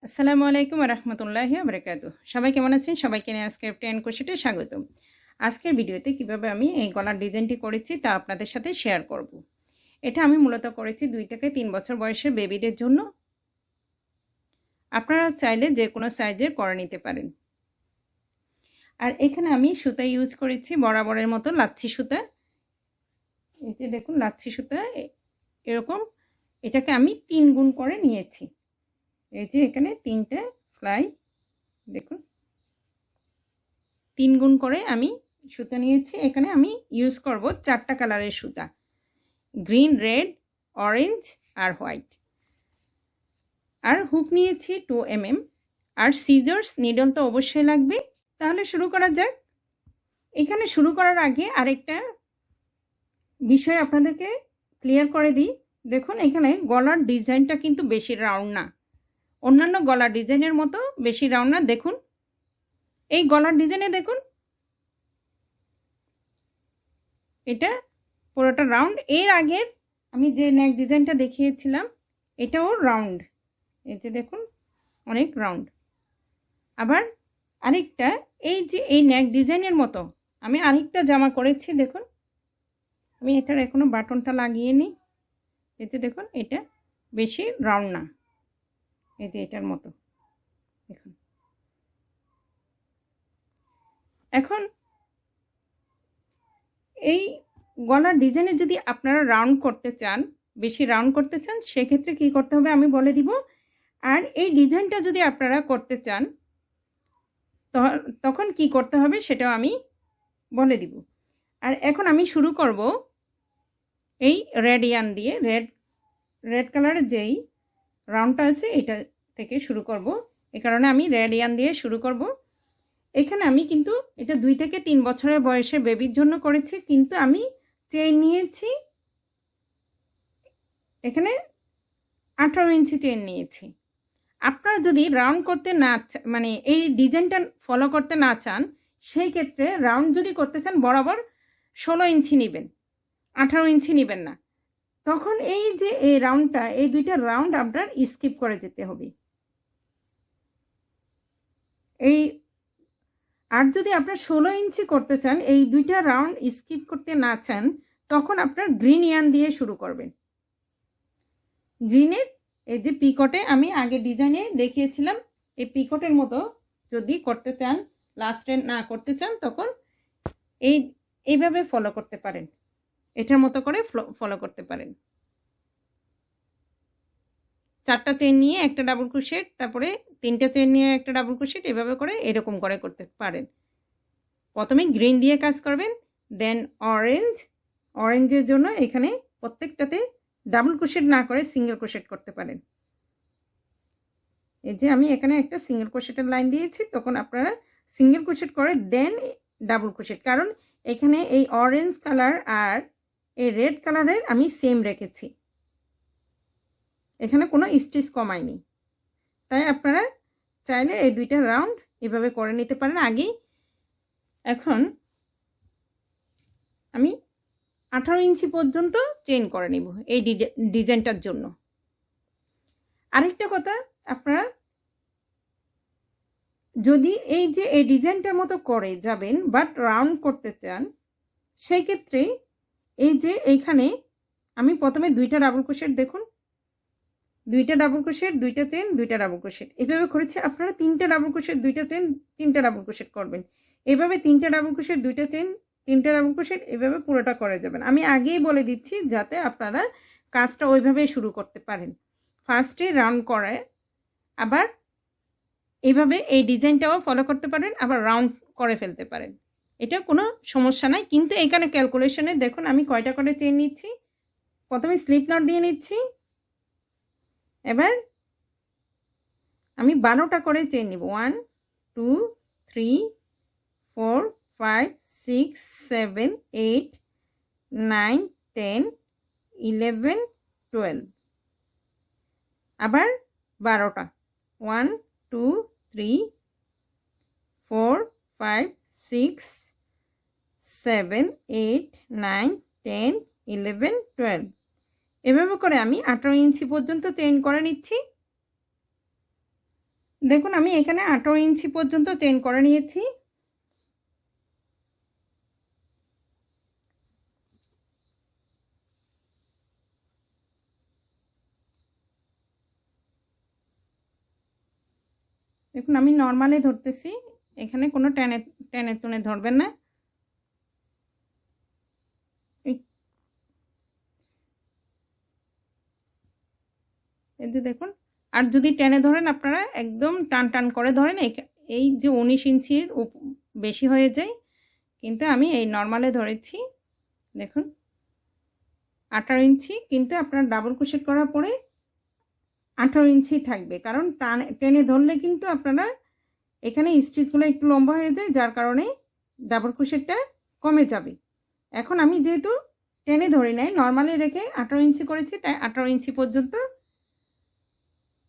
আসসালামু আলাইকুম ওয়া রাহমাতুল্লাহি ওয়া বারাকাতুহু। সবাই কেমন আছেন? সবাইকে নিয়ে আজকের প্ল্যান কোর্সে স্বাগতম। আজকের ভিডিওতে কিভাবে আমি এই গলার ডিজাইনটি করেছি তা আপনাদের সাথে শেয়ার করব। এটা আমি মূলত করেছি 2 থেকে 3 বছর বয়সের বেবিদের জন্য। আপনারা চাইলে যে কোনো সাইজের করে নিতে পারেন। আর এখানে আমি সুতা ইউজ করেছি বরাবরের মতো লাচ্ছি সুতা। এই যে দেখুন লাচ্ছি সুতা এরকম এটাকে আমি 3 গুণ করে নিয়েছি। এই যে এখানে 3টা ফ্লাই দেখুন 3 গুণ করে আমি সুতা নিয়েছি। এখানে আমি ইউজ করব 4টা কালারের সুতা, গ্রিন, রেড, অরেঞ্জ আর হোয়াইট। আর হুক নিয়েছি 2 mm আর সিজার্স নিডল তো অবশ্যই লাগবে। তাহলে শুরু করা যাক। এখানে শুরু করার আগে আরেকটা বিষয় আপনাদেরকে ক্লিয়ার করে দিই। দেখুন এখানে গলার ডিজাইনটা কিন্তু বেশি রাউন্ড না, অন্যান্য গলার ডিজাইনের মতো বেশি রাউন্ড না। দেখুন এই গলার ডিজাইনে দেখুন এটা পুরোটা রাউন্ড। এর আগের আমি যে নেক ডিজাইনটা দেখিয়েছিলাম এটাও রাউন্ড। এই যে দেখুন অনেক রাউন্ড। আবার আরেকটা এই যে এই নেক ডিজাইনের মতো আমি আরেকটা জামা করেছি। দেখুন আমি এটার এখনো বাটনটা লাগিয়ে নিই। এই যে দেখুন এটা বেশি রাউন্ড না, এই যে এটার মতো দেখুন। এখন এই গলার ডিজাইনে যদি আপনারা রাউন্ড করতে চান, বেশি রাউন্ড করতে চান, সেক্ষেত্রে কী করতে হবে আমি বলে দিব। আর এই ডিজাইনটা যদি আপনারা করতে চান তখন কি করতে হবে সেটাও আমি বলে দিব। আর এখন আমি শুরু করব এই রেড ইয়ান দিয়ে। রেড কালারের যেই রাউন্ডটা আছে এটা থেকে শুরু করব। এই কারণে আমি রেড ইয়ান দিয়ে শুরু করব। এখানে আমি কিন্তু এটা 2 থেকে 3 বছরের বয়সের বেবির জন্য করেছি, কিন্তু আমি চেইন নিয়েছি এখানে 18 ইঞ্চি চেইন নিয়েছি। আপনারা যদি রাউন্ড করতে না মানে এই ডিজাইনটা ফলো করতে না চান, সেই ক্ষেত্রে রাউন্ড যদি করতে চান বরাবর 16 ইঞ্চি নেবেন, 18 ইঞ্চি নেবেন না। তখন এই যে এই রাউন্ডটা, এই দুইটা রাউন্ড আপনার স্কিপ করে যেতে হবে। এই আর যদি আপনার 16 ইঞ্চি করতে চান, এই দুইটা রাউন্ড স্কিপ করতে না চান, তখন আপনার গ্রিন ইয়ান দিয়ে শুরু করবেন। গ্রিনের এই যে পিকটে আমি আগে ডিজাইনে দেখিয়েছিলাম, এই পিকটের মতো যদি করতে চান, লাস্টে না করতে চান, তখন এইভাবে ফলো করতে পারেন, এটার মতো করে ফলো করতে পারেন। 4টা চেন নিয়ে একটা ডাবল ক্রোশেট, তারপরে 3টা চেন নিয়ে একটা ডাবল ক্রোশেট, এভাবে করে এরকম করে করতে পারেন। প্রথমে গ্রিন দিয়ে কাজ করবেন, দেন অরেঞ্জের জন্য এখানে প্রত্যেকটাতে ডাবল ক্রোশেট না করে সিঙ্গেল ক্রোশেট করতে পারেন। এই যে আমি এখানে একটা সিঙ্গেল ক্রোশেটের লাইন দিয়েছি, তখন আপনারা সিঙ্গেল ক্রোশেট করে দেন ডাবল ক্রোশেট। কারণ এখানে এই অরেঞ্জ কালার আর এই রেড কালারের আমি সেম রেখেছি, এখানে কোনো স্টিচ কমাইনি। তাই আপনারা চাইলে এই দুইটা রাউন্ড এভাবে করে নিতে পারেন আগেই। এখন আমি 18 ইঞ্চি পর্যন্ত চেইন করে নিব এই ডিজাইনটার জন্য। আরেকটা কথা, আপনারা যদি এই যে এই ডিজাইনটার মতো করে যাবেন বাট রাউন্ড করতে চান, সেই ক্ষেত্রে এই যে এইখানে আমি প্রথমে 2টা ডাবল ক্রোশেট, দেখুন 2টা ডাবল ক্রোশেট, 2টা চেন, 2টা ডাবল ক্রোশেট এভাবে করেছি। আপনারা 3টা ডাবল ক্রোশেট, 2টা চেন, 3টা ডাবল ক্রোশেট করবেন। এভাবে 3টা ডাবল ক্রোশেট, 2টা চেন, 3টা ডাবল ক্রোশেট এভাবে পুরোটা করে যাবেন। আমি আগেই বলে দিচ্ছি যাতে আপনারা কাজটা ওইভাবেই শুরু করতে পারেন। ফার্স্টে রাউন্ড করে আবার এইভাবে এই ডিজাইনটাও ফলো করতে পারেন, আবার রাউন্ড করে ফেলতে পারেন, এটা কোনো সমস্যা নাই। কিন্তু এখানে ক্যালকুলেশনে দেখুন আমি কয়টা করে চেন নিচ্ছি। প্রথমে স্লিপ নট দিয়ে নিচ্ছি, এবার আমি 12টা করে চেন নিব। 1 2 3 4 5 6 7 8 9 10 11 12, আবার 12টা 1 2 3 4 5 6 7 8 9 10 11 12 এভাবে করে আমি 18 ইঞ্চি পর্যন্ত চেইন করে নিচ্ছি। দেখুন আমি এখানে 18 ইঞ্চি পর্যন্ত চেইন করে নিয়েছি। দেখুন আমি নর্মালি ধরতেছি, এখানে কোনো টেনে টেনে টুনে ধরবেন না। এই যে দেখুন, আর যদি টেনে ধরেন আপনারা একদম টান টান করে ধরেন, এই যে 19 ইঞ্চির বেশি হয়ে যায়, কিন্তু আমি এই নর্মালে ধরেছি। দেখুন 18 ইঞ্চি, কিন্তু আপনার ডাবল ক্রোশেট করার পরে 18 ইঞ্চি থাকবে, কারণ টেনে ধরলে কিন্তু আপনারা এখানে স্টিচগুলো একটু লম্বা হয়ে যায়, যার কারণে ডাবল ক্রোশেটটা কমে যাবে। এখন আমি যেহেতু টেনে ধরি নাই, নর্মালি রেখে 18 ইঞ্চি করেছি, তাই 18 ইঞ্চি পর্যন্ত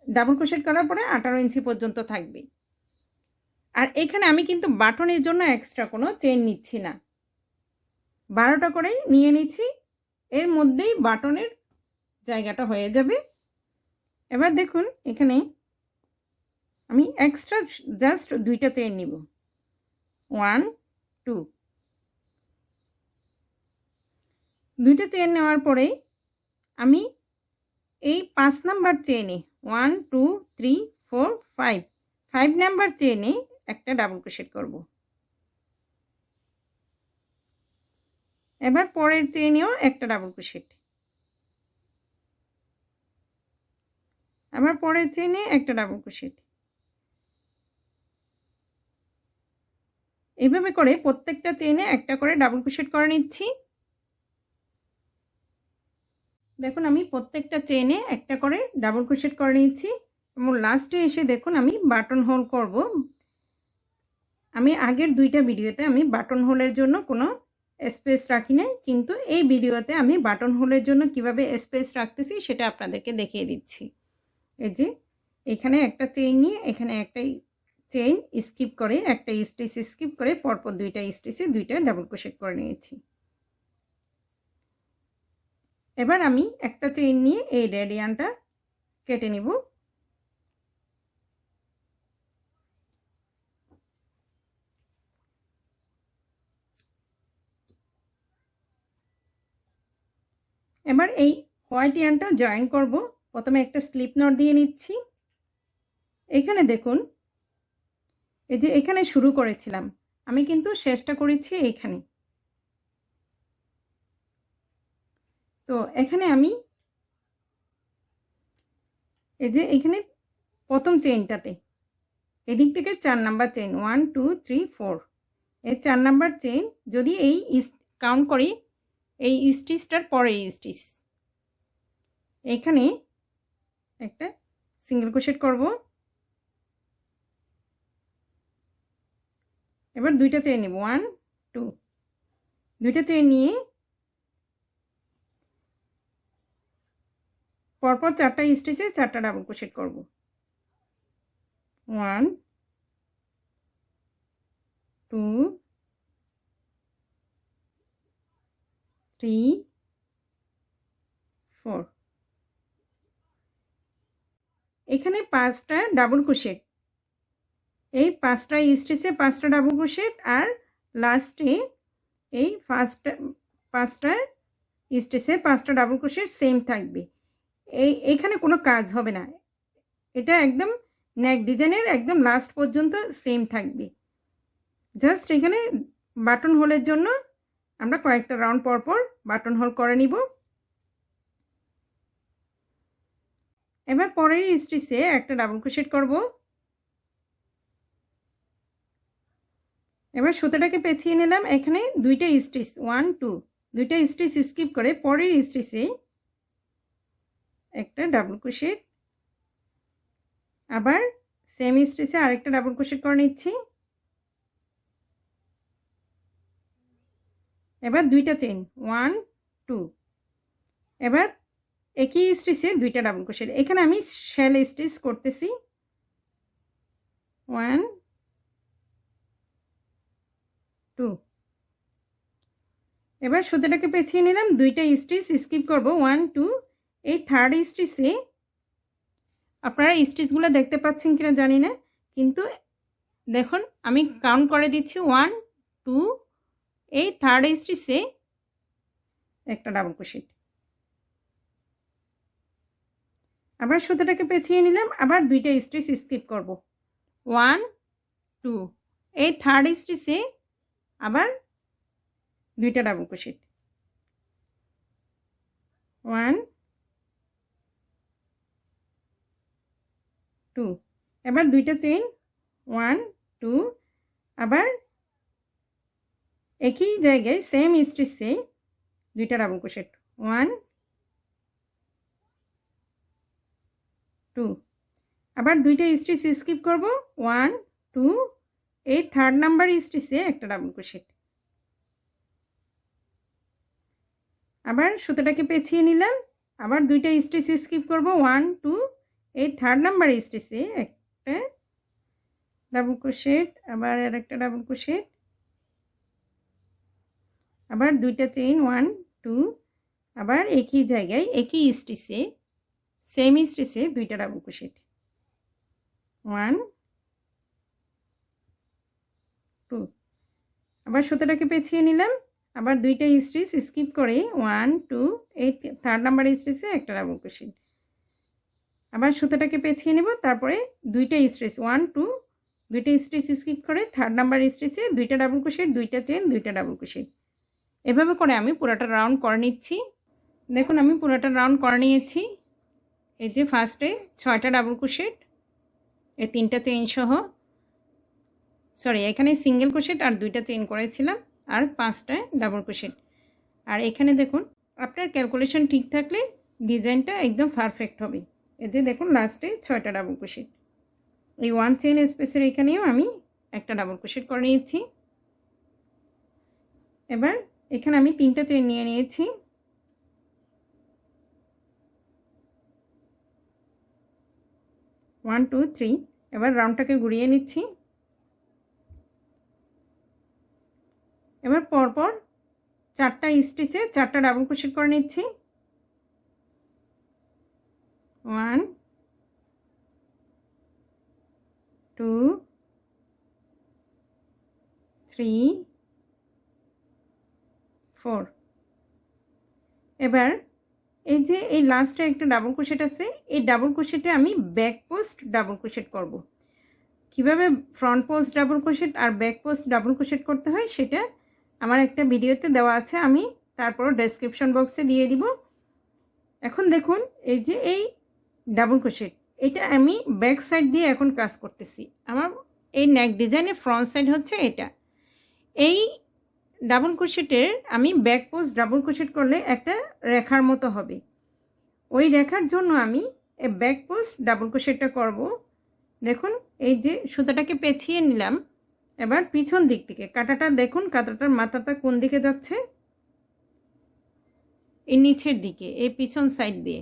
ডাবল ক্রোশেট করার পরে 18 ইঞ্চি পর্যন্ত থাকবে। আর এখানে আমি কিন্তু বাটনের জন্য এক্সট্রা কোনো চেইন নিচ্ছি না, 12টা করেই নিয়ে নিচ্ছি, এর মধ্যেই বাটনের জায়গাটা হয়ে যাবে। এবার দেখুন এখানে আমি এক্সট্রা জাস্ট 2টা চেইন নিব, 1 2, 2টা চেইন নেওয়ার পরে আমি এই 5 নাম্বার চেইনে 1 2 3 4 5 নাম্বার চেইনে একটা ডাবল ক্রোশেট করব। এবার পরের চেইনেও একটা ডাবল ক্রোশেট, আবার পরের চেইনে একটা ডাবল ক্রোশেট। এইভাবে করে প্রত্যেকটা চেইনে একটা করে ডাবল ক্রোশেট করে নিচ্ছি। দেখুন আমি প্রত্যেকটা চেইনে একটা করে ডাবল ক্রোশেট করে নিচ্ছি এবং লাস্টে এসে দেখুন আমি বাটন হোল করব। আমি আগের 2টা ভিডিওতে আমি বাটন হোলের জন্য কোনো স্পেস রাখি নাই, কিন্তু এই ভিডিওতে আমি বাটন হোলের জন্য কিভাবে স্পেস রাখতেছি সেটা আপনাদেরকে দেখিয়ে দিচ্ছি। এই যে এখানে একটা চেইন নিয়ে এখানে একটা চেইন স্কিপ করে, একটা স্টিচ স্কিপ করে পরপর 2টা স্টিচে 2টা ডাবল ক্রোশেট করে নিয়েছি। এবার আমি একটা চেইন নিয়ে এই রেডিয়ানটা কেটে নিব। এবার এই হোয়াইট ইয়ার্নটা জয়েন করব। প্রথমে একটা স্লিপ নট দিয়ে নিচ্ছি। এখানে দেখুন এই যে এখানে শুরু করেছিলাম, আমি কিন্তু শেষটা করেছি এইখানে। তো এখানে আমি এই যে এখানে প্রথম চেইনটাতে এদিক থেকে 4 নাম্বার চেইন 1 2 3 4, এই 4 নাম্বার চেইন যদি এই কাউন্ট করি, এই স্টিচটার পরে স্টিচ এখানে একটা সিঙ্গেল ক্রোশেট করব। এবার 2টা চেইন নিব 1 2, 2টা চেইন নিয়ে পরপর 4টা স্টিচে 4টা ডাবল ক্রোশেট করব। 1 2 3 4, এখানে 5টা ডাবল ক্রোশেট, এই 5টা স্টিচে 5টা ডাবল ক্রোশেট, আর লাস্টে এই 5টা স্টিচে 5টা ডাবল ক্রোশেট সেম থাকবে। এইখানে কোনো কাজ হবে না, এটা একদম নেক ডিজাইনের একদম লাস্ট পর্যন্ত সেম থাকবে। জাস্ট এখানে বাটন হোলের জন্য আমরা কয়েকটা রাউন্ড পর পর বাটন হোল করে নিব। এবার পরের স্টিচে একটা ডাবল ক্রোশেট করব। এবার সুতোটাকে পেঁচিয়ে নিলাম, এখানে 2টা স্টিচ 1 2, 2টা স্টিচ স্কিপ করে পরের স্টিচে একটা ডাবল ক্রোশেট, আবার সেম স্টিচে আরেকটা ডাবল ক্রোশেট করে নিচ্ছি। এবার 2টা চেইন 1 2, এবার একই স্টিচে 2টা ডাবল ক্রোশেট, এখানে আমি শেল স্টিচ করতেছি 1 2। এবার সুতোটাকে পেঁচিয়ে নিলাম, 2টা স্টিচ স্কিপ করব 1 2, এই থার্ড স্টিচে আপনারা স্টিচগুলো দেখতে পাচ্ছেন কিনা জানি না, কিন্তু দেখুন আমি কাউন্ট করে দিচ্ছি 1 2 এই থার্ড স্টিচে একটা ডাবল ক্রোশেট, আবার সুতোটাকে পেঁচিয়ে নিলাম, আবার দুইটা স্টিচ স্কিপ করব 1 2 এই থার্ড স্টিচে আবার দুইটা ডাবল ক্রোশেট 1 2 এবার দুইটা চেইন 1 2 আবার একই জায়গায় সেম স্টিচে দুইটা ডাবল ক্রোশেট 1 2 আবার দুইটা স্টিচ স্কিপ করব 1 2 এই থার্ড নাম্বার স্টিচে একটা ডাবল ক্রোশেট, আবার সুতোটাকে পেঁচিয়ে নিলাম, আবার দুইটা স্টিচ স্কিপ করব 1 2 এই থার্ড নাম্বার স্টিচে একটা ডাবল ক্রোশেট, আবার আরেকটা ডাবল ক্রোশেট, আবার দুইটা চেইন 1 2 আবার একই জায়গায় একই স্টিচে সেম স্টিচে দুইটা ডাবল ক্রোশেট 1 2 আবার সুতোটাকে পেঁচিয়ে নিলাম, আবার দুইটা স্টিচ স্কিপ করে 1 2 এই থার্ড নাম্বার স্টিচে একটা ডাবল ক্রোশেট, আবার সুতোটাকে পেঁচিয়ে নেব, তারপরে দুইটা স্টিচ 1 2 দুইটা স্টিচ স্কিপ করে থার্ড নাম্বার স্টিচে দুইটা ডাবল ক্রোশেট, দুইটা চেইন, দুইটা ডাবল ক্রোশেট। এভাবে করে আমি পুরোটা রাউন্ড করে নিচ্ছি। দেখুন আমি পুরোটা রাউন্ড করে নিয়েছি। এই যে ফার্স্টে 6টা ডাবল ক্রোশেট, এই 3টা চেইন সহ, সরি এখানে সিঙ্গেল ক্রোশেট আর দুইটা চেইন করেছিলাম, আর 5টা ডাবল ক্রোশেট। আর এখানে দেখুন আপনার ক্যালকুলেশন ঠিক থাকলে ডিজাইনটা একদম পারফেক্ট হবে। এই যে দেখুন লাস্টে 6টা ডাবল ক্রোশেট, এই 1 চেইন স্পেসের এখানেও আমি একটা ডাবল ক্রোশেট করে নিয়েছি। এবার এখানে আমি 3টা চেইন নিয়ে নিয়েছি, 1 2 3। এবার রাউন্ডটাকে ঘুরিয়ে নিচ্ছি। এবার পরপর 4টা স্টিচে 4টা ডাবল ক্রোশেট করে নিচ্ছি, 1 2 3 4। এবার এই যে এই লাস্টে একটা ডাবল ক্রোশেট আছে, এই ডাবল ক্রোশেটে আমি ব্যাক পোস্ট ডাবল ক্রোশেট করব। কিভাবে ফ্রন্ট পোস্ট ডাবল ক্রোশেট আর ব্যাক পোস্ট ডাবল ক্রোশেট করতে হয় সেটা আমার একটা ভিডিওতে দেওয়া আছে, আমি তারপর ডেসক্রিপশন বক্সে দিয়ে দিব। এখন দেখুন এই যে এই ডাবল ক্রোশেট, এটা আমি ব্যাক সাইড দিয়ে এখন কাজ করতেছি। আমার এই নেক ডিজাইনের ফ্রন্ট সাইড হচ্ছে এটা। এই ডাবল ক্রোশেটের আমি ব্যাক পোস্ট ডাবল ক্রোশেট করলে একটা রেখার মতো হবে, ওই রেখার জন্য আমি এই ব্যাক পোস্ট ডাবল ক্রোশেটটা করব। দেখুন এই যে সুতাটাকে পেঁচিয়ে নিলাম, এবার পিছন দিক থেকে কাঁটাটা দেখুন, কাঁটাটার মাথাটা কোন দিকে যাচ্ছে, এই নিচের দিকে, এই পিছন সাইড দিয়ে।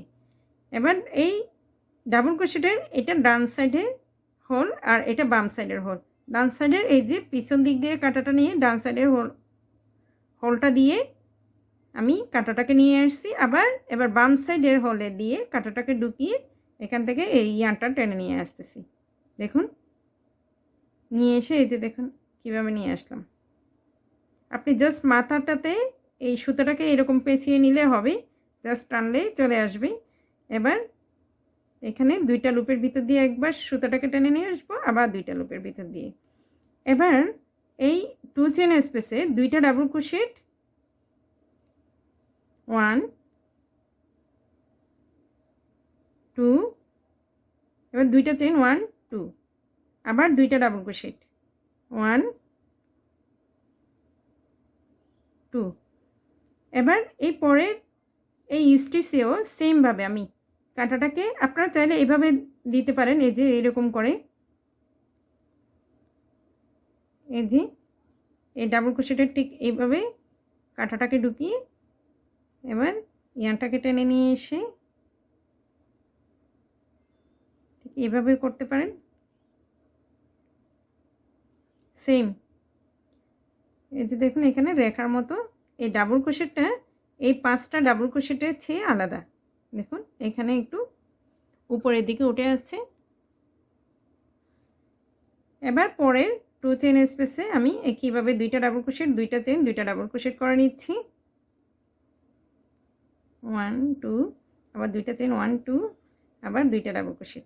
এবার এই ডাবল ক্রোশেটের এটা ডান সাইডের হোল আর এটা বাম সাইডের হোল। ডান সাইডের এই যে পিছন দিক দিয়ে কাঁটাটা নিয়ে ডান সাইডের হোলটা দিয়ে আমি কাঁটাটাকে নিয়ে আসছি, আবার এবার বাম সাইডের হোলে দিয়ে কাঁটাটাকে ঢুকিয়ে এখান থেকে এই ইয়ানটা টেনে নিয়ে আসতেছি। দেখুন নিয়ে এসে এই যে দেখুন কীভাবে নিয়ে আসলাম। আপনি জাস্ট মাথাটাতে এই সুতোটাকে এরকম পেঁচিয়ে নিলে হবে, জাস্ট টানলেই চলে আসবে। এবার এখানে 2টা লুপের ভিতর দিয়ে একবার সুতোটাকে টেনে নিয়ে আসবো, আবার 2টা লুপের ভিতর দিয়ে। এবার এই 2 চেইন স্পেসে 2টা ডাবল ক্রোশেট, 1 2, এবার 2টা চেইন 1 2, আবার 2টা ডাবল ক্রোশেট 1 2। এবার এই পরের এই স্টিচেও সেমভাবে আমি কাঁটাটাকে, আপনারা চাইলে এভাবে দিতে পারেন, এই যে এরকম করে, এই যে এই ডাবল ক্রোশেটের ঠিক এইভাবে কাঁটাটাকে ঢুকিয়ে এবার ইয়ানটাকে টেনে নিয়ে এসে ঠিক এইভাবে করতে পারেন। সেম এই যে দেখুন এখানে রেখার মতো, এই ডাবল ক্রোশেটটা এই 5টা ডাবল ক্রোশেটের চেয়ে আলাদা। দেখুন এখানে একটু উপরের দিকে উঠে যাচ্ছে। এবার পরের 2 চেন স্পেসে আমি একইভাবে দুইটা ডাবল ক্রোশেট, দুইটা চেন, দুইটা ডাবল ক্রোশেট করে নিচ্ছি। 1 2 আবার দুইটা চেন, 1 2 আবার দুইটা ডাবল ক্রোশেট,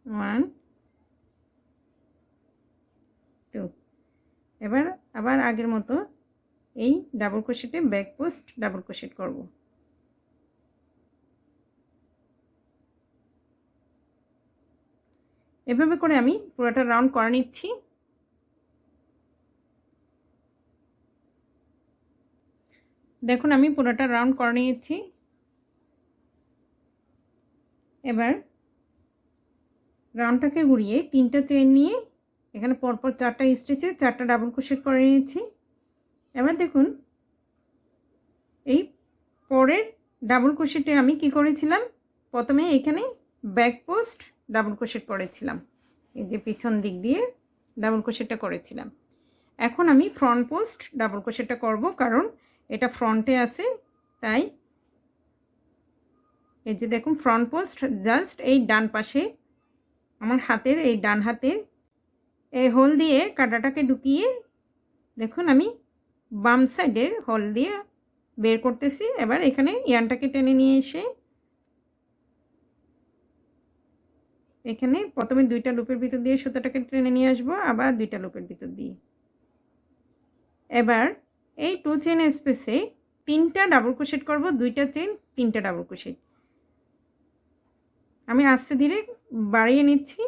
1 2। এবার আবার আগের মতো এই ডাবল ক্রোশেটে ব্যাক পোস্ট ডাবল ক্রোশেট করব। এভাবে করে আমি পুরোটা রাউন্ড করে নিচ্ছি। দেখুন আমি পুরোটা রাউন্ড করে নিয়েছি। এবার রাউন্ডটাকে ঘুরিয়ে 3টা চেন নিয়ে এখানে পরপর 4টা স্টিচে 4টা ডাবল ক্রোশেট করে নিয়েছি। এবার দেখুন এই পরের ডাবল ক্রোশেটে আমি কি করেছিলাম, প্রথমে এখানে ব্যাক পোস্ট ডাবল ক্রোশেট করেছিলাম, এই যে পিছন দিক দিয়ে ডাবল ক্রোশেটটা করেছিলাম। এখন আমি ফ্রন্ট পোস্ট ডাবল ক্রোশেটটা করব, কারণ এটা ফ্রন্টে আছে তাই। এই যে দেখুন ফ্রন্ট পোস্ট জাস্ট এই ডান পাশে আমার হাতের এই ডান হাতের এই হোল দিয়ে কাঁটাটাকে ঢুকিয়ে দেখুন আমি বাম সাইডের হোল দিয়ে বের করতেছি। এবার এখানে ইয়ানটাকে টেনে নিয়ে এসে এখানে প্রথমে দুইটা লুপের ভিতর দিয়ে সুতাটাকে টেনে নিয়ে আসবো, আবার দুইটা লুপের ভিতর দিয়ে। এবার এই 2 চেন স্পেসে 3টা ডাবল ক্রোশেট করব, 2টা চেন, 3টা ডাবল ক্রোশেট। আমি আস্তে ধীরে বাড়িয়ে নিচ্ছি।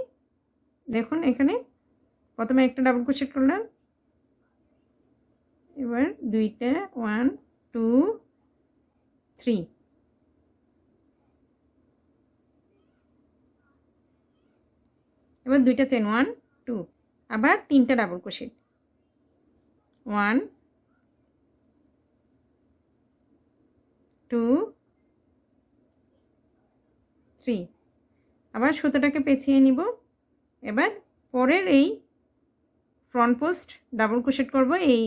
দেখুন এখানে প্রথমে একটা ডাবল ক্রোশেট করলাম, এবার দুইটা, 1 2 3, এবার দুইটা চেন, 1 2, আবার 3টা ডাবল ক্রোশেট, 1 2 3, আবার সুতোটাকে পেঁচিয়ে নিব। এবার পরের এই ফ্রন্ট পোস্ট ডাবল ক্রোশেট করব এই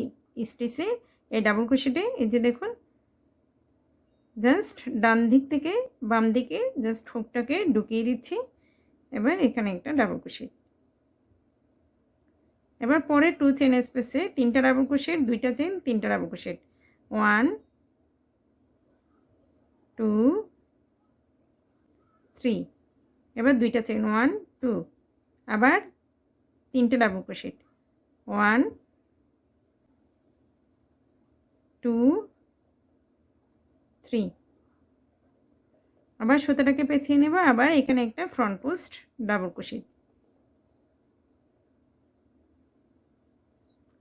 স্টিচে, এই ডাবল ক্রোশেটে এই যে দেখুন জাস্ট ডান দিক থেকে বাম দিকে জাস্ট হুকটাকে ঢুকিয়ে দিচ্ছি। এবার এখানে একটা ডাবল ক্রোশেট। এবার পরে 2 চেন স্পেসে 3টা ডাবল ক্রোশেট, 2টা চেন, 3টা ডাবল ক্রোশেট, 1 2 3, এবার দুইটা চেন, 1 2, আবার 3টে ডাবল ক্রোশেট, 1 2 3, আবার সুতাটাকে পেঁচিয়ে নেব। আবার এখানে একটা ফ্রন্ট পোস্ট ডাবল ক্রোশেট,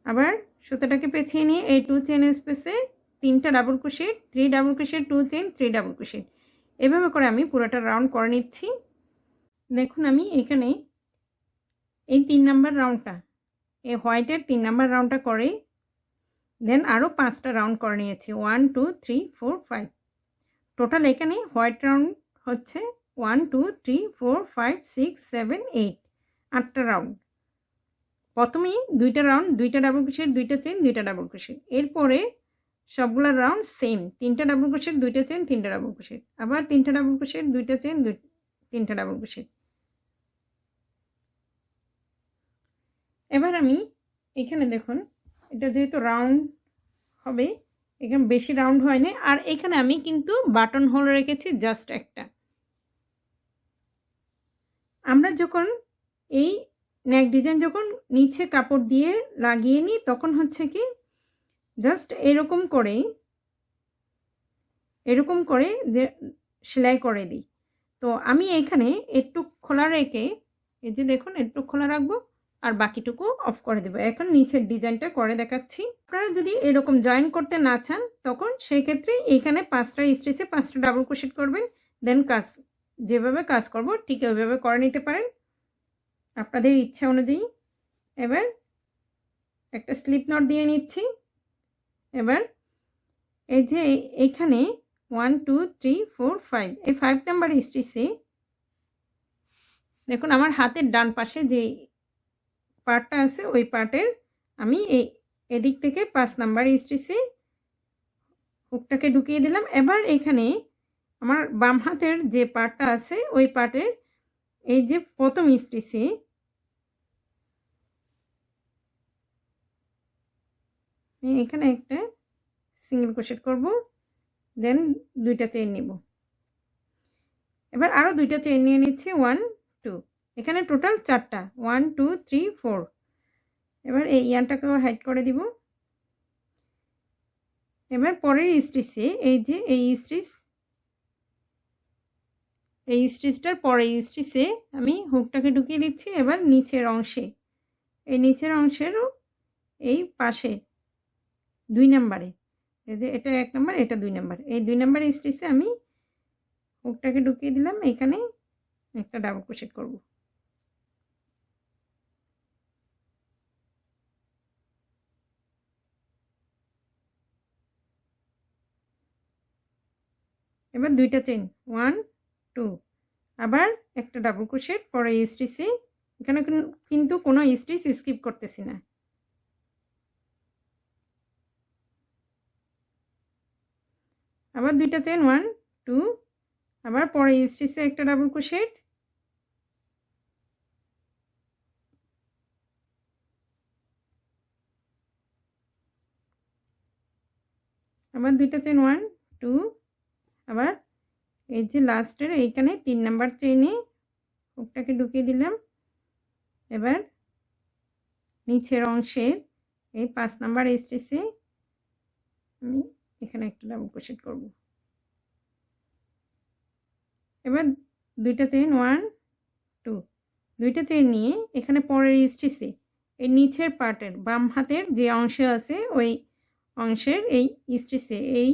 আবার সুতাটাকে পেঁচিয়ে নিয়ে এই 2 চেন স্পেসে 3টা double crochet, 3 double crochet, 2 chain, 3 double crochet. এভাবে করে আমি পুরোটা রাউন্ড করে নিচ্ছি। দেখুন আমি এখানে এই 3 নাম্বার রাউন্ডটা, এই হোয়াইটের 3 নাম্বার রাউন্ডটা করে দেন আরও 5টা রাউন্ড করে নিয়েছি, 1 2 3 4 5। টোটাল এখানে হোয়াইট রাউন্ড হচ্ছে 1 2 3 4 5 6 7 8, 8টা রাউন্ড। প্রথমেই 2টা রাউন্ড, 2টা ডাবল ক্রোশেট, 2টা চেন, 2টা ডাবল ক্রোশেট। এরপরে সবগুলা রাউন্ড সেম, 3টা ডাবল ক্রোশেট, 2টা চেন, 3টা ডাবল ক্রোশেট, আবার 3টা ডাবল ক্রোশেট, 2টা চেন, 3টা ডাবল ক্রোশেট। এবার আমি এখানে দেখুন এটা যেহেতু রাউন্ড হবে, এখানে বেশি রাউন্ড হয় না। আর এখানে আমি কিন্তু বাটন হোল রেখেছি জাস্ট একটা। আমরা যখন এই নেক ডিজাইন যখন নিচে কাপড় দিয়ে লাগিয়ে নিই তখন হচ্ছে কি জাস্ট এরকম করে যে সেলাই করে দিই। তো আমি এখানে একটু খোলা রেখে এই যে দেখুন একটু খোলা রাখবো আর বাকিটুকু অফ করে দেবো। এখন নিচের ডিজাইনটা করে দেখাচ্ছি। আপনারা যদি এরকম জয়েন করতে না চান তখন সেই ক্ষেত্রে এখানে 5টা স্টিচে 5টা ডাবল ক্রোশেট করবেন, দেন কাজ যেভাবে কাজ করব ঠিক ওইভাবে করে নিতে পারেন আপনাদের ইচ্ছা অনুযায়ী। এবার একটা স্লিপ নট দিয়ে নিচ্ছি। এবার এই যে এখানে 1 2 3 4 5, এই 5 নাম্বার স্টিচে দেখুন আমার হাতের ডান পাশে যে পার্টটা আছে ওই পার্টের আমি এদিক থেকে 5 নাম্বার স্টিচে হুকটাকে ঢুকিয়ে দিলাম। এবার এখানে আমার বাম হাতের যে পার্টটা আছে ওই পার্টের এই যে প্রথম স্টিচে আমি এখানে একটা সিঙ্গেল ক্রোশেট করব, দেন দুইটা চেইন নিব। এবার আরও দুইটা চেইন নিয়ে নিচ্ছি 1 2, এখানে টোটাল 4টা 1 2 3 4। এবার এই ইয়ারটাকেও হাইড করে দিব। এবার পরের স্টিচে এই যে এই স্টিচটার পরে স্টিচে আমি হুকটাকে ঢুকিয়ে দিচ্ছি। এবার নিচের অংশে, এই নিচের অংশেরও এই পাশে 2 নম্বরে, এই যে এটা 1 নম্বর, এটা 2 নম্বর, এই 2 নম্বর স্টিচে আমি হুকটাকে ঢুকিয়ে দিলাম। এখানে একটা ডাবল ক্রোশেট করব। এবার দুইটা চেইন 1 2, আবার একটা ডাবল ক্রোশেট পরে স্টিচে। এখানে কিন্তু কোনো স্টিচ স্কিপ করতেছি না। আবার দুইটা চেইন 1 2, আবার পরে স্টিচে একটা ডাবল ক্রোশেট, আবার দুইটা চেইন 1 2, আবার এই যে লাস্টের এইখানে 3 নাম্বার চেইনে হুকটাকে ঢুকিয়ে দিলাম। এবার নিচের অংশের এই 5 নাম্বার স্টিচে আমি এখানে একটা ডাবল ক্রোশেট করব। এবার দুইটা চেইন 1 2, দুইটা চেইন নিয়ে এখানে পরের স্টিচে এই নিচের পার্টের বাম হাতের যে অংশ আছে ওই অংশের এই স্টিচে এই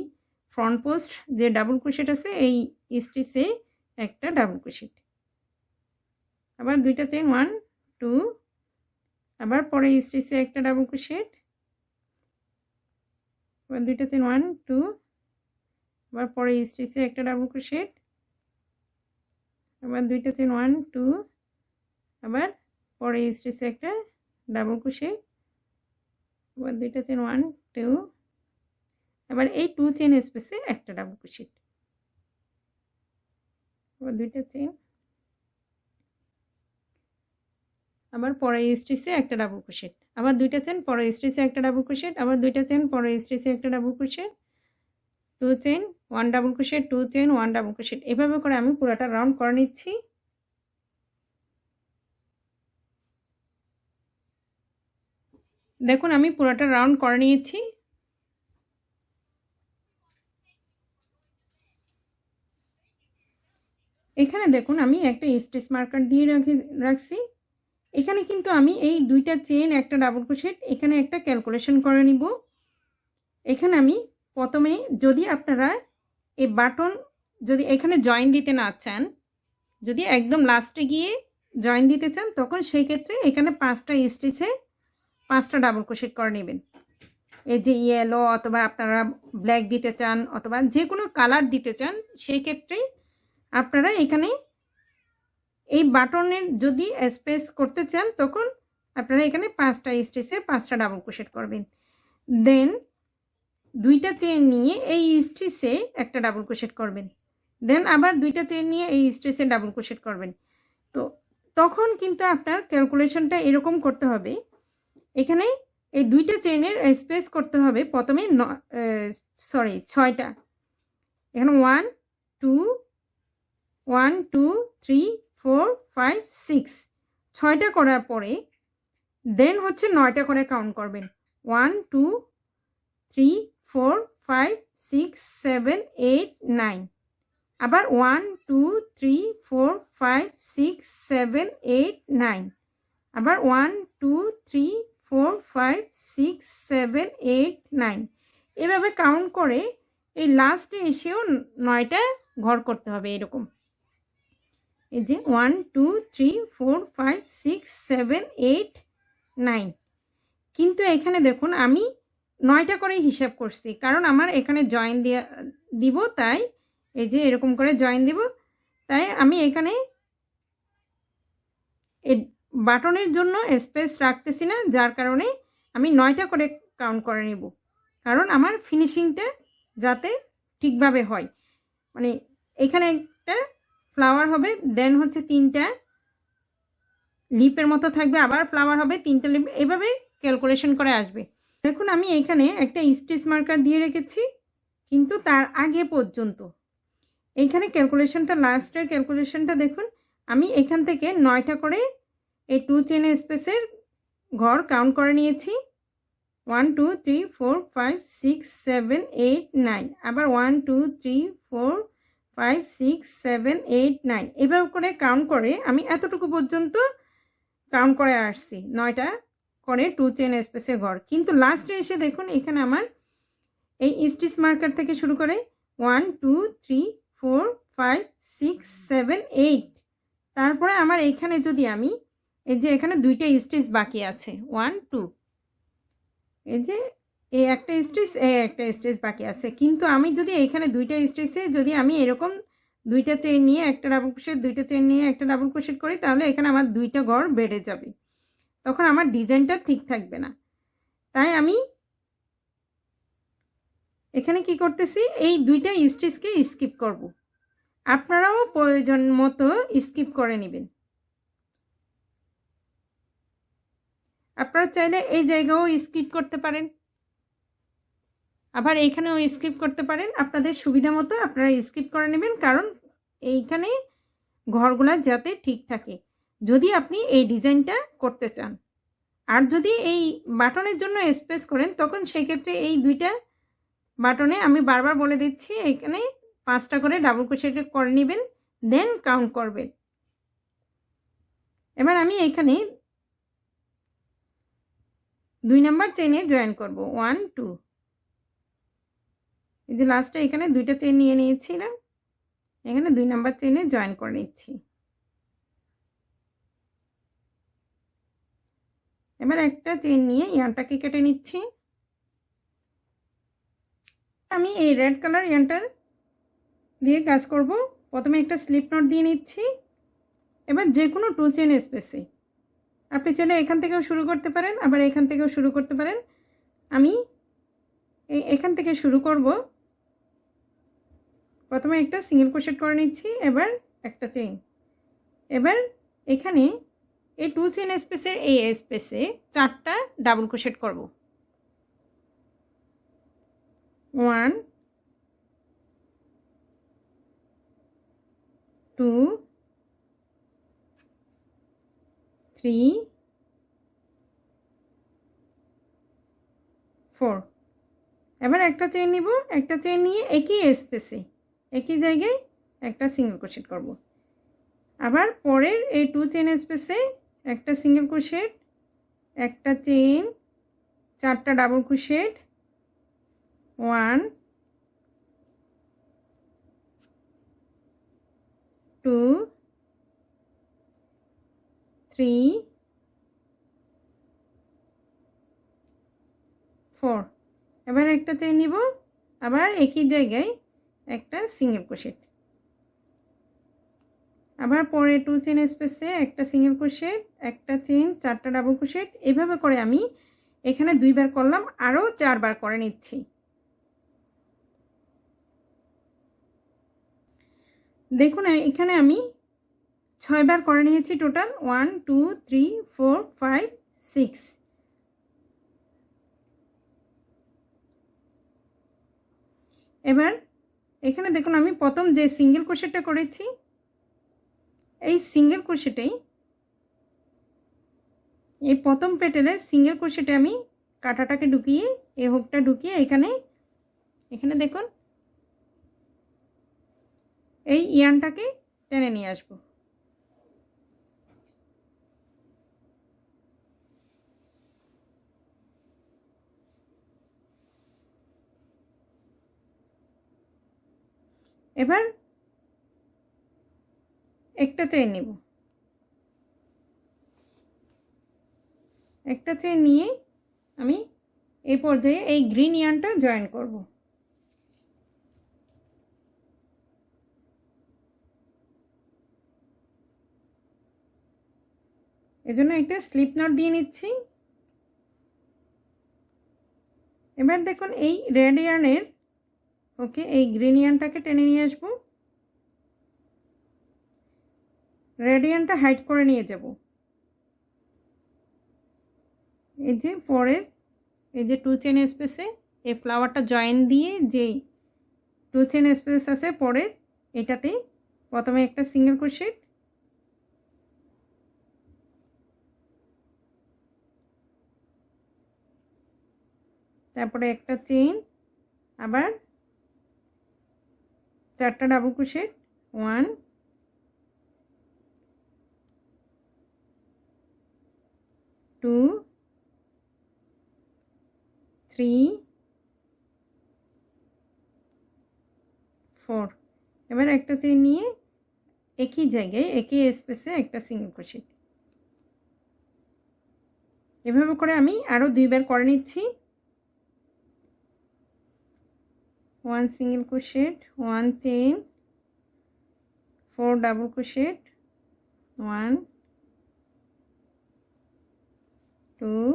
ফ্রন্ট পোস্ট যে ডাবল ক্রোশেট আছে এই স্টিচে একটা ডাবল ক্রোশেট। আবার দুইটা চেইন 1 2, আবার পরে স্টিচে একটা ডাবল ক্রোশেট, আবার দুইটা চেইন 1 2, আবার পরে স্টিচে একটা ডাবল ক্রোশেট, আবার দুইটা চেইন 1 2, আবার পরে স্টিচে একটা ডাবল ক্রোশেট, আবার দুইটা চেইন 1 2, আবার এই 2 চেইন স্পেসে একটা ডাবল ক্রোশেট, আবার দুইটা চেইন, আবার পরে স্টিচে একটা ডাবল ক্রোশেট, আবার দুইটা চেইন পরে স্টিচে একটা ডাবল ক্রোশেট, আবার দুইটা চেইন পরে স্টিচে একটা double crochet, 2 chain 1 double crochet, 2 chain 1 double crochet. এভাবে করে আমি পুরোটা রাউন্ড করে নিচ্ছি। দেখুন আমি পুরোটা রাউন্ড করে নিয়েছি। এখানে দেখুন আমি একটা স্টিচ মার্কার দিয়ে রাখছি। এখানে কিন্তু আমি এই দুইটা চেইন একটা ডাবল ক্রোশেট এখানে একটা ক্যালকুলেশন করে নিব। এখানে আমি প্রথমে যদি আপনারা এই বাটন যদি এখানে জয়েন দিতে না চান, যদি একদম লাস্টে গিয়ে জয়েন দিতে চান, তখন সেই ক্ষেত্রে এখানে 5টা স্টিচে 5টা ডাবল ক্রোশেট করে নেবেন। এই যে ইয়েলো অথবা আপনারা ব্ল্যাক দিতে চান অথবা যে কোনো কালার দিতে চান, সেই ক্ষেত্রে আপনারা এখানে এই বাটনের যদি স্পেস করতে চান তখন আপনারা এখানে 5টা স্টিচে 5টা ডাবল ক্রোশেট করবেন। দেন দুইটা চেইন নিয়ে এই স্টিচে একটা ডাবল ক্রোশেট করবেন। দেন আবার দুইটা চেইন নিয়ে এই স্টিচে ডাবল ক্রোশেট করবেন। তো তখন কিন্তু আপনার ক্যালকুলেশনটা এরকম করতে হবে, এখানে এই দুইটা চেইনের স্পেস করতে হবে প্রথমে 6টা। এখানে 1 2 1 2 3 4 5 6, 6টা করার পরে দেন হচ্ছে 9টা করে কাউন্ট করবেন। 1 2 3 4 5 6 7 8 9, আবার 1 2 3 4 5 6 7 8 9, আবার 1 2 3 4 5 6 7 8 9। এভাবে কাউন্ট করে এই লাস্টে এসেও 9টা ঘর করতে হবে এরকম। এই যে 1 2 3 4 5 6 7 8 9। কিন্তু এখানে দেখুন আমি 9টা করেই হিসাব করছি, কারণ আমার এখানে জয়েন দিব, তাই এই যে এরকম করে জয়েন দিব, তাই আমি এখানে এই বাটনের জন্য স্পেস রাখতেছি না, যার কারণে আমি 9টা করে কাউন্ট করে নেব, কারণ আমার ফিনিশিংটা যাতে ঠিকভাবে হয়। মানে এখানে একটা ফ্লাওয়ার হবে, দেন হচ্ছে 3টা লিপের মতো থাকবে, আবার ফ্লাওয়ার হবে 3টা লিপ, এভাবে ক্যালকুলেশন করে আসবে। দেখুন আমি এখানে একটা স্টিচ মার্কার দিয়ে রেখেছি, কিন্তু তার আগে পর্যন্ত এইখানে ক্যালকুলেশনটা, লাস্টের ক্যালকুলেশনটা দেখুন। আমি এখান থেকে 9টা করে এই 2 চেন স্পেসের ঘর কাউন্ট করে নিয়েছি। 1 2 3 4 5 6 7 8 9, আবার 1 2 3 4 5 6 7 8 9, এভাবে করে কাউন্ট করে আমি এতটুকু পর্যন্ত কাউন্ট করে আসছি, 9টা করে 2 চেন স্পেসের ঘর। কিন্তু লাস্টে এসে দেখুন এখানে আমার এই স্টিচ মার্কার থেকে শুরু করে 1 2 3 4 5 6 7 8, তারপরে আমার এইখানে যদি আমি এই যে এখানে 2টা স্টিচ বাকি আছে, 1 2, এই যে এই একটা স্টিচ, এই একটা স্টিচ বাকি আছে। কিন্তু আমি যদি এখানে 2টা স্টিচে যদি আমি এরকম 2টা চেইন নিয়ে একটা ডাবল ক্রোশেট, 2টা চেইন নিয়ে একটা ডাবল ক্রোশেট করি, তাহলে এখানে আমার 2টা ঘর বেড়ে যাবে, তখন আমার ডিজাইনটা ঠিক থাকবে না। তাই আমি এখানে কি করতেছি, এই 2টা স্টিচকে স্কিপ করব। আপনারাও প্রয়োজন মতো স্কিপ করে নেবেন। আপনারা চাইলে এই জায়গাও স্কিপ করতে পারেন, আবার এইখানেও স্কিপ করতে পারেন, আপনাদের সুবিধা মতো আপনারা স্কিপ করে নেবেন, কারণ এইখানে ঘরগুলা যাতে ঠিক থাকে যদি আপনি এই ডিজাইনটা করতে চান। আর যদি এই বাটনের জন্য স্পেস করেন, তখন সেক্ষেত্রে এই 2টা বাটনে আমি বারবার বলে দিচ্ছি, এখানে 5টা করে ডাবল ক্রোশেট করে নেবেন, দেন কাউন্ট করবেন। এবার আমি এখানে 2 নাম্বার চেইনে জয়েন করব, 1 2, এই যে লাস্টে এখানে 2টা চেইন নিয়ে নিয়েছিলাম, এখানে 2 নাম্বার চেইনে জয়েন করে নিচ্ছি। এবার একটা চেইন নিয়ে ইয়ারটাকে কেটে নিচ্ছি। আমি এই রেড কালার ইয়ারটা দিয়ে কাজ করব। প্রথমে একটা স্লিপ নট দিয়ে নিচ্ছি। এবার যে কোনো 2 চেইন স্পেসে আপনি চাইলে এখান থেকেও শুরু করতে পারেন, আবার এখান থেকেও শুরু করতে পারেন। আমি এখান থেকে শুরু করব। প্রথমে একটা সিঙ্গেল ক্রোশেট করে নিচ্ছি, এবার একটা চেইন। এবার এখানে এই 2 চেইন স্পেসের এই স্পেসে 4টা ডাবল ক্রোশেট করব। 1 2 3 4, এবার একটা চেইন নিব, একটা চেইন নিয়ে একই স্পেসে একই জায়গায় একটা সিঙ্গেল ক্রোশেট করব। আবার পরের এই 2 চেইন স্পেসে একটা সিঙ্গেল ক্রোশেট, একটা চেইন, 4টা ডাবল ক্রোশেট, 1 2 3 4, এবার একটা চেইন নিব, আবার একই জায়গায় একটা সিঙ্গেল ক্রোশেট। আবার পরে 2 চেইন স্পেসে একটা সিঙ্গেল ক্রোশেট, একটা চেইন, 4টা ডাবল ক্রোশেট, এভাবে করে আমি এখানে 2 বার করলাম, আরও 4 বার করে নিচ্ছি। দেখুন এখানে আমি 6 বার করে নিয়েছি টোটাল, 1 2 3 4 5 6। এবার এখানে দেখুন আমি প্রথম যে সিঙ্গেল ক্রোশেটটা করেছি, এই সিঙ্গেল ক্রোশেটেই এই প্রথম পেটেলে সিঙ্গেল ক্রোশেটে আমি কাঁটাটাকে ঢুকিয়ে, এই হুকটা ঢুকিয়ে এখানে দেখুন এই ইয়ার্নটাকে টেনে নিয়ে আসবো। এবার একটা চেইন নেব, একটা চেইন নিয়ে আমি এই পর্যায়ে এই গ্রিন ইয়ার্নটা জয়েন করব। এজন্য একটা স্লিপ নট দিয়ে নিচ্ছি। এবার দেখুন এই রেড ইয়ার্নের ওকে এই গ্রিন ইয়ার্নটাকে টেনে নিয়ে আসব, রেড ইয়ার্নটা হাইড করে নিয়ে যাব। এই যে পরের এই যে 2 চেন স্পেসে এই ফ্লাওয়ারটা জয়েন দিয়ে যেই 2 চেন স্পেস আছে পরের এটাতে প্রথমে একটা সিঙ্গেল ক্রোশেট, তারপরে একটা চেইন, আবার 4টা ডাবল ক্রোশেট, 1 2 3 4। এবার একটা চেইন নিয়ে একই জায়গায় একই স্পেসে একটা সিঙ্গেল ক্রোশেট। এভাবে করে আমি আরও 2বার করে নিচ্ছি। 1 single crochet, 1 chain, 4 double crochet, 1 2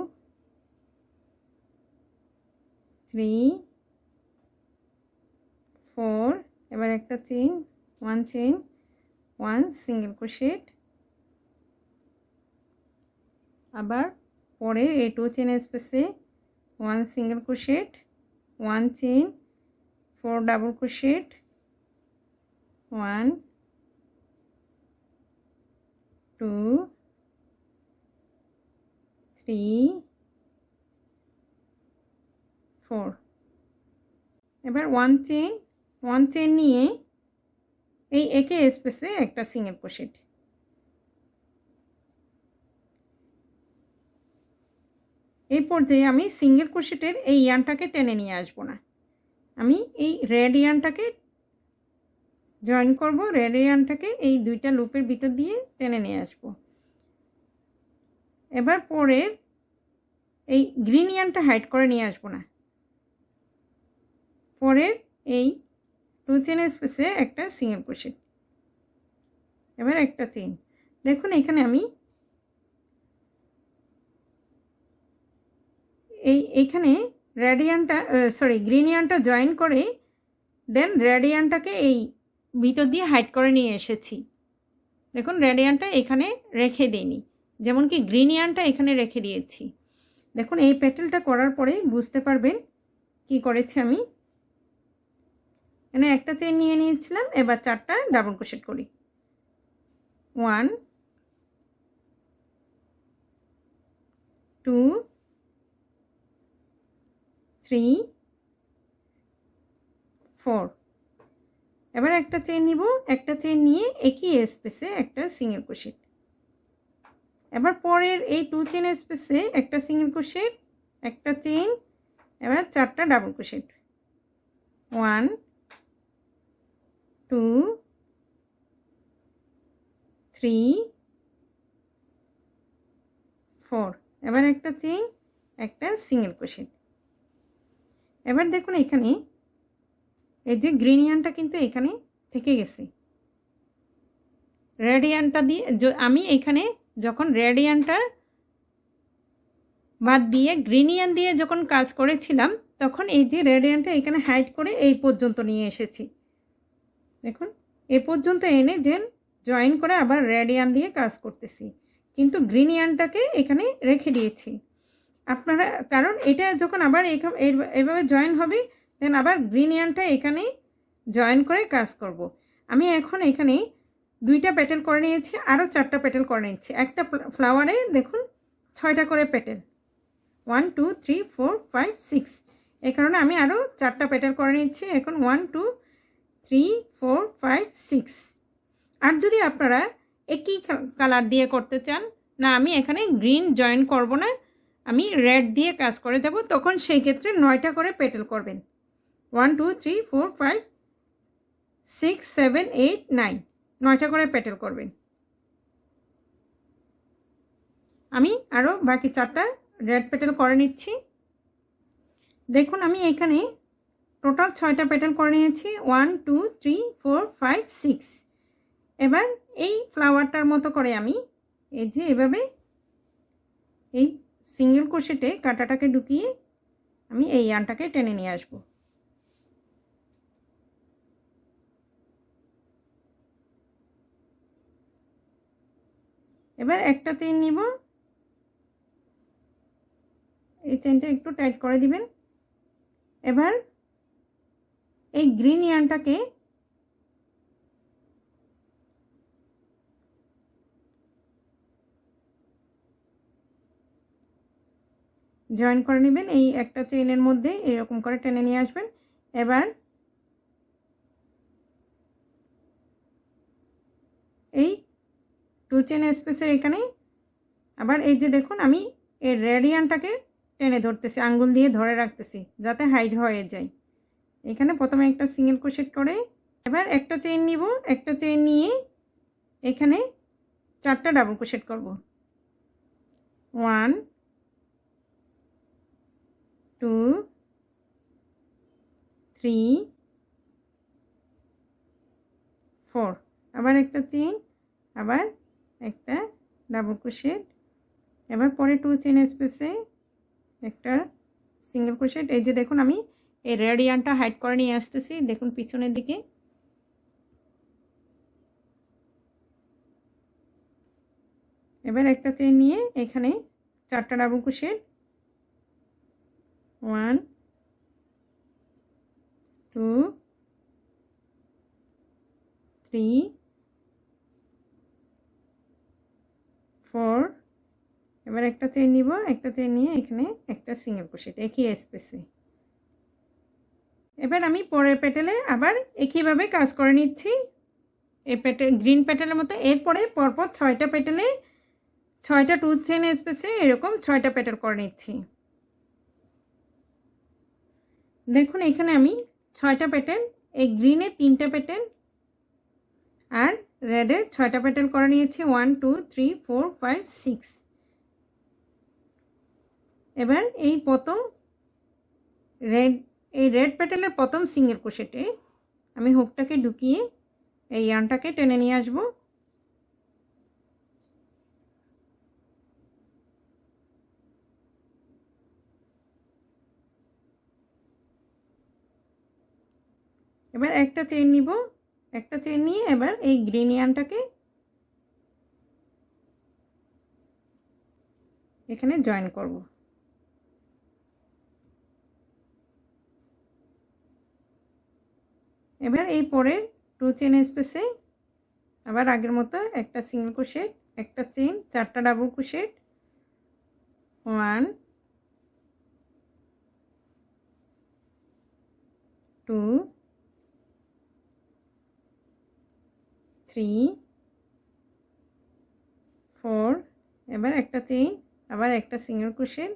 3 4। এবার একটা চেইন, 1 চেইন, 1 সিঙ্গেল ক্রোশেট, আবার পরে এই 2 চেইন স্পেসে 1 single crochet, 1 chain, 4 double crochet, 1 2 3 4। এবার 1 চেইন নিয়ে এই একই স্পেসে একটা সিঙ্গেল ক্রোশেট। এই পর্যায়ে আমি সিঙ্গেল ক্রোশেটের এই ইয়ার্নটাকে টেনে নিয়ে আসব না, আমি এই রেড ইয়ার্নটাকে জয়েন করব, রেড ইয়ার্নটাকে এই 2টা লুপের ভিতর দিয়ে টেনে নিয়ে আসব। এবার পরের এই গ্রিন ইয়ার্নটা হাইড করে নিয়ে আসব না, পরের এই 2 চেইন স্পেসে একটা সিঙ্গেল ক্রোশেট, এবার একটা চেইন। দেখুন এখানে আমি এইখানে রেডিয়ানটা গ্রিন ইয়ার্নটা জয়েন করে দেন রেডিয়ানটাকে এই ভিতর দিয়ে হাইড করে নিয়ে এসেছি। দেখুন রেডিয়ানটা এখানে রেখে দিইনি, যেমন কি গ্রিন ইয়ার্নটা এখানে রেখে দিয়েছি। দেখুন এই প্যাটেলটা করার পরে বুঝতে পারবেন কি করেছি আমি। এখানে একটা চেইন নিয়ে নিয়েছিলাম, এবার 4টা ডাবল ক্রোশেট করি, 1 2 3 4। এবার একটা চেইন নিব, একটা চেইন নিয়ে একই স্পেসে একটা সিঙ্গেল ক্রোশেট। এবার পরের এই 2 চেইন স্পেসে একটা সিঙ্গেল ক্রোশেট, একটা চেইন, এবার 4টা ডাবল ক্রোশেট, 1 2 3 4। এবার একটা চেইন, একটা সিঙ্গেল ক্রোশেট। এবার দেখুন এখানে এই যে গ্রিন ইয়ার্নটা কিন্তু এখানে থেকে গেছে। রেড ইয়ার্নটা দিয়ে আমি এখানে যখন রেড ইয়ার্নটা বাদ দিয়ে গ্রিন ইয়ার্ন দিয়ে যখন কাজ করেছিলাম তখন এই যে রেড ইয়ার্নটা এখানে হাইড করে এই পর্যন্ত নিয়ে এসেছি। দেখুন এই পর্যন্ত এনে যে জয়েন করে আবার রেড ইয়ার্ন দিয়ে কাজ করতেছি, কিন্তু গ্রিন ইয়ার্নটাকে এখানে রেখে দিয়েছি আপনারা, কারণ এটা যখন আবার এইভাবে জয়েন হবে দেন আবার গ্রিন ইয়ার্নটা এখানে জয়েন করে কাজ করব। আমি এখন এখানে 2টা পেটেল করে নিয়েছি, আরও 4টা পেটেল করে নিচ্ছি। একটা ফ্লাওয়ারে দেখুন 6টা করে পেটেল, 1 2 3 4 5 6। এই কারণে আমি আরও 4টা পেটেল করে নিচ্ছি। এখন 1 2 3 4 5 6। আর যদি আপনারা একই কালার দিয়ে করতে চান, না আমি এখানে গ্রিন জয়েন করব না, আমি রেড দিয়ে কাজ করে যাব, তখন সেই ক্ষেত্রে 9টা করে পেটেল করবেন। 1 2 3 4 5 6 7 8 9, 9টা করে পেটেল করবেন। আমি আরও বাকি 4টা রেড পেটেল করে নিচ্ছি। দেখুন আমি এখানে টোটাল 6টা পেটেল করে নিয়েছি, 1 2 3 4 5 6। এবার এই ফ্লাওয়ারটার মতো করে আমি এই যে এভাবে এই সিঙ্গেল ক্রোশেটে কাঁটাটাকে ঢুকিয়ে আমি এই ইয়ার্নটাকে টেনে নিয়ে আসব। এবার একটা চেইন নিব, এই চেনটা একটু টাইট করে দিবেন। এবার এই গ্রিন ইয়ার্নটাকে জয়েন করে নেবেন। এই একটা চেইনের মধ্যে এরকম করে টেনে নিয়ে আসবেন। এবার এই 2 চেন স্পেসের এখানে আবার এই যে দেখুন আমি এই রেড ইয়ার্নটাকে টেনে ধরতেছি, আঙ্গুল দিয়ে ধরে রাখতেছি যাতে হাইড হয়ে যায়। এখানে প্রথমে একটা সিঙ্গেল ক্রোশেট করে এবার একটা চেইন নিব, একটা চেইন নিয়ে এখানে 4টা ডাবল ক্রোশেট করব। 1 2 3 4 আবার একটা চেইন, আবার একটা ডাবল ক্রোশেট, এবার পরে 2 চেইন স্পেসে একটা সিঙ্গেল ক্রোশেট। এই যে দেখুন আমি এই রেড ইয়ার্নটা হাইড করে নিয়ে আসতেছি, দেখুন পিছনের দিকে। এবার একটা চেইন নিয়ে এখানে 4টা ডাবল ক্রোশেট, 1 2 3 4 এবার একটা চেইন নিব, একটা চেইন নিয়ে এখানে একটা সিঙ্গেল ক্রোশেট একই স্পেসে। এবার আমি পরের পেটেলে আবার একইভাবে কাজ করে নিচ্ছি এই পেটেল গ্রিন পেটেলের মতো। এরপরে পরপর 6টা পেটেলে 6টা 2 চেইন স্পেসে এরকম 6টা পেটেল করে নিচ্ছি। দেখুন এখানে আমি 6টা পেটেল, এই গ্রিনে 3টা পেটেল আর রেডে 6টা পেটেল করে নিয়েছি। 1 2 3 4 5 6। এবার এই প্রথম রেড পেটেলের প্রথম সিঙ্গেল ক্রোশেটে আমি হুকটাকে ঢুকিয়ে এই ইয়ার্নটাকে টেনে নিয়ে আসব। এবার একটা চেইন নিব, একটা চেইন নিয়ে এবার এই গ্রিন ইয়ার্নটাকে এখানে জয়েন করব। এবার এই পরের 2 চেইন স্পেসে আবার আগের মতো একটা সিঙ্গেল ক্রোশেট, একটা চেইন, 4টা ডাবল ক্রোশেট, 1 2 3 4 এবার একটা চেইন, আবার একটা সিঙ্গেল ক্রোশেট।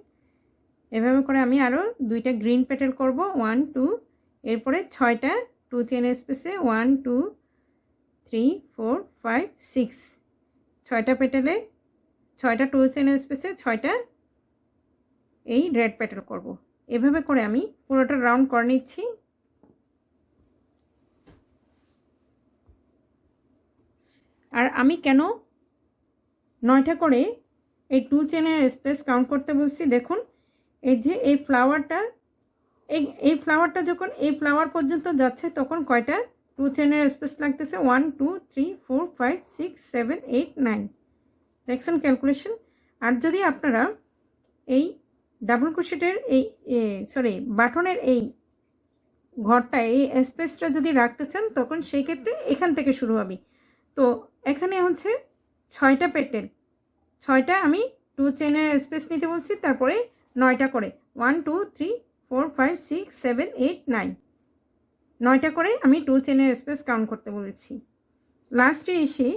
এভাবে করে আমি আরও 2টা গ্রিন পেটেল করব, 1 2। এরপরে 6টা 2 চেইন স্পেসে 1 2 3 4 5 6 6টা পেটেলে 6টা 2 চেইন স্পেসে 6টা এই রেড পেটেল করব। এভাবে করে আমি পুরোটা রাউন্ড করে নিচ্ছি। আর আমি কেন 9টা করে এই 2 চেইনের স্পেস কাউন্ট করতে বলছি, দেখুন এই যে এই ফ্লাওয়ারটা যখন এই ফ্লাওয়ার পর্যন্ত যাচ্ছে তখন কয়টা 2 চেইনের স্পেস লাগতেছে? 1 2 3 4 5 6 7 8 9। দেখছেন ক্যালকুলেশন। আর যদি আপনারা এই ডাবল ক্রোশেটের এই বাটনের এই ঘরটা এই স্পেসটা যদি রাখতে চান তখন সেই ক্ষেত্রে এখান থেকে শুরু হবে। তো এখানে হচ্ছে 6টা পেটেল, 6টা আমি 2 চেইনের স্পেস নিতে বলছি, তারপরে 9টা করে 1 2 3 4 5 6 7 8 9 9টা করে আমি 2 চেইনের স্পেস কাউন্ট করতে বলেছি। লাস্টে এসে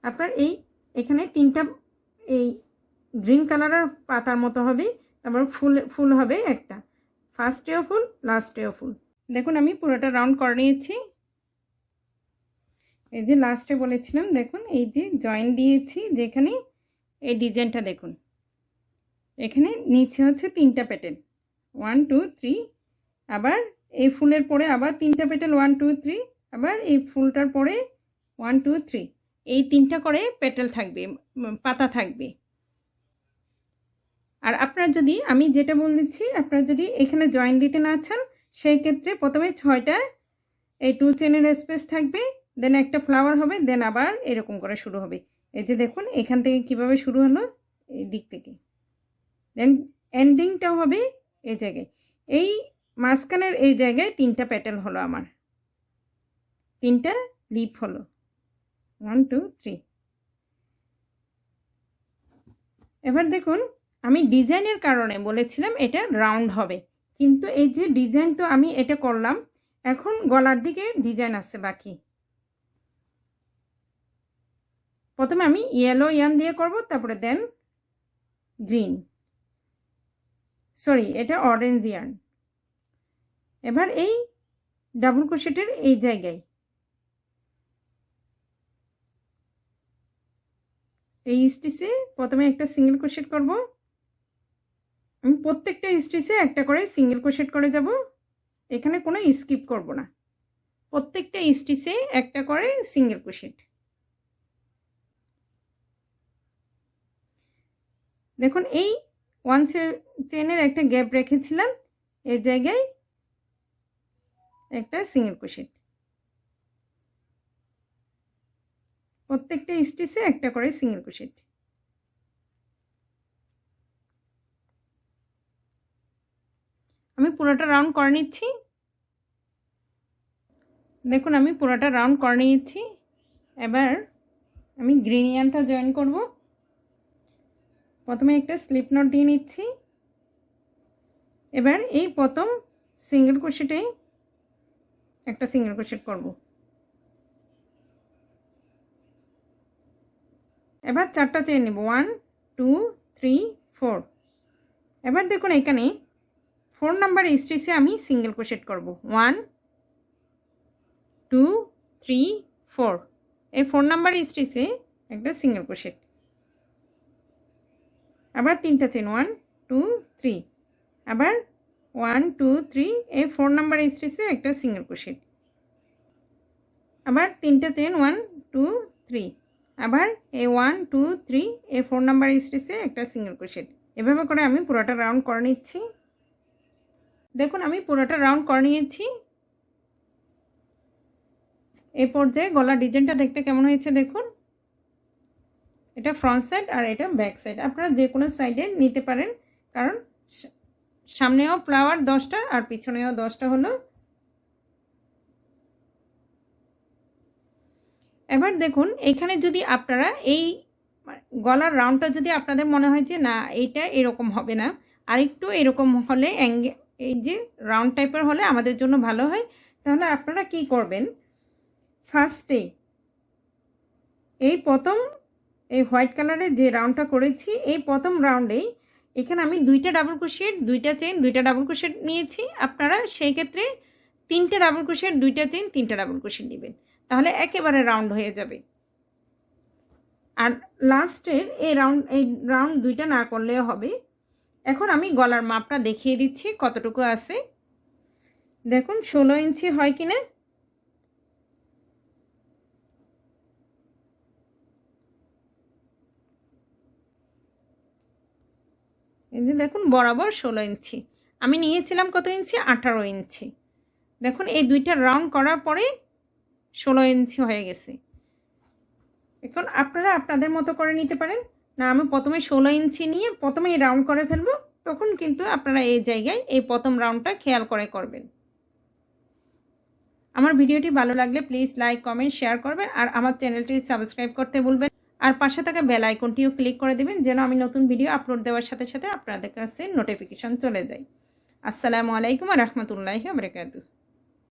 আপনার এখানে 3টা এই গ্রিন কালারের পাতার মতো হবে, তারপর ফুল হবে একটা, ফার্স্টেও ফুল লাস্টেও ফুল। দেখুন আমি পুরোটা রাউন্ড করে নিয়েছি। এই যে লাস্টে বলেছিলাম দেখুন এই যে জয়েন দিয়েছি যেখানে এই ডিজাইনটা দেখুন, এখানে নিচে হচ্ছে 3টা পেটেল 1 2 3, আবার এই ফুলের পরে আবার 3টা পেটেল 1 2 3, আবার এই ফুলটার পরে 1 2 3, এই 3টা করে পেটেল থাকবে, পাতা থাকবে। আর আপনারা যদি আমি যেটা বলে দিচ্ছি আপনারা যদি এখানে জয়েন দিতে না চান সেই ক্ষেত্রে প্রথমে 6টা এই 2 চেইনের স্পেস থাকবে, দেন একটা ফ্লাওয়ার হবে, দেন আবার এরকম করে শুরু হবে। এই যে দেখুন এখান থেকে কিভাবে শুরু হলো, এই দিক থেকে, দেন এন্ডিংটা হবে এই জায়গায়, এই মাঝখানের এই জায়গায় 3টা প্যাটেল হলো, আমার 3টা লিপ হলো 1 2 3। এবার দেখুন আমি ডিজাইনের কারণে বলেছিলাম এটা রাউন্ড হবে, কিন্তু এই যে ডিজাইন তো আমি এটা করলাম, এখন গলার দিকে ডিজাইন আছে বাকি। প্রথমে আমি ইয়েলো ইয়ান দিয়ে করব, তারপরে দেন গ্রিন, সরি এটা অরেঞ্জ ইয়ান। এবার এই ডাবল ক্রোশেটের এই জায়গায় এই স্টিচে প্রথমে একটা সিঙ্গেল ক্রোশেট করব। আমি প্রত্যেকটা স্টিচে একটা করে সিঙ্গেল ক্রোশেট করে যাব, এখানে কোনো স্কিপ করব না, প্রত্যেকটা স্টিচে একটা করে সিঙ্গেল ক্রোশেট। দেখুন এই 1 চেনের একটা গ্যাপ রেখেছিলাম, এই জায়গায় একটা সিঙ্গেল ক্রোশেট, প্রত্যেকটা স্টিচে একটা করে সিঙ্গেল ক্রোশেট। আমি পুরোটা রাউন্ড করে নিচ্ছি। দেখুন আমি পুরোটা রাউন্ড করে নিয়েছি। এবার আমি গ্রিন ইয়ানটা জয়েন করব। প্রথমে একটা স্লিপ নট দিয়ে নিচ্ছি। এবার এই প্রথম সিঙ্গেল ক্রোশেটে একটা সিঙ্গেল ক্রোশেট করব। এবার 4টা চেন নেব, 1 2 3 4। এবার দেখুন এখানে 4 নাম্বার স্টিচে আমি সিঙ্গেল ক্রোশেট করব, 1 2 3 4। এই 4 নাম্বার স্টিচে একটা সিঙ্গেল ক্রোশেট। আবার 3টা চেন, 1 2 3। আবার 1 2 3, এই 4 নাম্বার স্টিচে একটা সিঙ্গেল ক্রোশেট। আবার 3টা চেন, 1 2 3। আবার এই 1 2 3, এই 4 নাম্বার স্টিচে একটা সিঙ্গেল ক্রোশেট। এভাবে করে আমি পুরোটা রাউন্ড করে নিচ্ছি। দেখুন আমি পুরোটা রাউন্ড করে নিয়েছি। এই পর্যায়ে গলার ডিজাইনটা দেখতে কেমন হয়েছে দেখুন। এটা ফ্রন্ট সাইড আর এটা ব্যাক সাইড, আপনারা যে কোনো সাইডে নিতে পারেন, কারণ সামনেও ফ্লাওয়ার 10টা আর পিছনেও 10টা হলো। এবার দেখুন এখানে যদি আপনারা এই গলার রাউন্ডটা যদি আপনাদের মনে হয় যে না এইটা এরকম হবে না, আর একটু এরকম হলে এই যে রাউন্ড টাইপের হলে আমাদের জন্য ভালো হয়, তাহলে আপনারা কি করবেন, ফার্স্টে এই প্রথম এই হোয়াইট কালারের যে রাউন্ডটা করেছি, এই প্রথম রাউন্ডেই এখানে আমি 2টা ডাবল ক্রোশেট, 2টা চেইন, 2টা ডাবল ক্রোশেট নিয়েছি। আপনারা সেই ক্ষেত্রে 3টে ডাবল ক্রোশেট, 2টা চেইন, 3টা ডাবল ক্রোশেট নেবেন, তাহলে একেবারে রাউন্ড হয়ে যাবে। আর লাস্টের এই রাউন্ড 2টা না করলেও হবে। এখন আমি গলার মাপটা দেখিয়ে দিচ্ছি কতটুকু আছে। দেখুন 16 ইঞ্চি হয় কিনা। এই যে দেখুন বরাবর 16 ইঞ্চি, আমি নিয়েছিলাম কত ইঞ্চি, 18 ইঞ্চি। দেখুন এই 2টা রাউন্ড করার পরে 16 ইঞ্চি হয়ে গেছে। এখন আপনারা আপনাদের মতো করে নিতে পারেন। না আমি প্রথমে 16 ইঞ্চি নিয়ে প্রথমেই রাউন্ড করে ফেলবো, তখন কিন্তু আপনারা এই জায়গায় এই প্রথম রাউন্ডটা খেয়াল করে করবেন। আমার ভিডিওটি ভালো লাগলে প্লিজ লাইক কমেন্ট শেয়ার করবেন, আর আমার চ্যানেলটি সাবস্ক্রাইব করতে ভুলবেন, আর পাশে থাকা বেল আইকনটিও ক্লিক করে দেবেন, যেন আমি নতুন ভিডিও আপলোড দেওয়ার সাথে সাথে আপনাদের কাছে নোটিফিকেশন চলে যায়। আসসালামু আলাইকুম ওয়া রাহমাতুল্লাহি ওয়া বারাকাতুহু।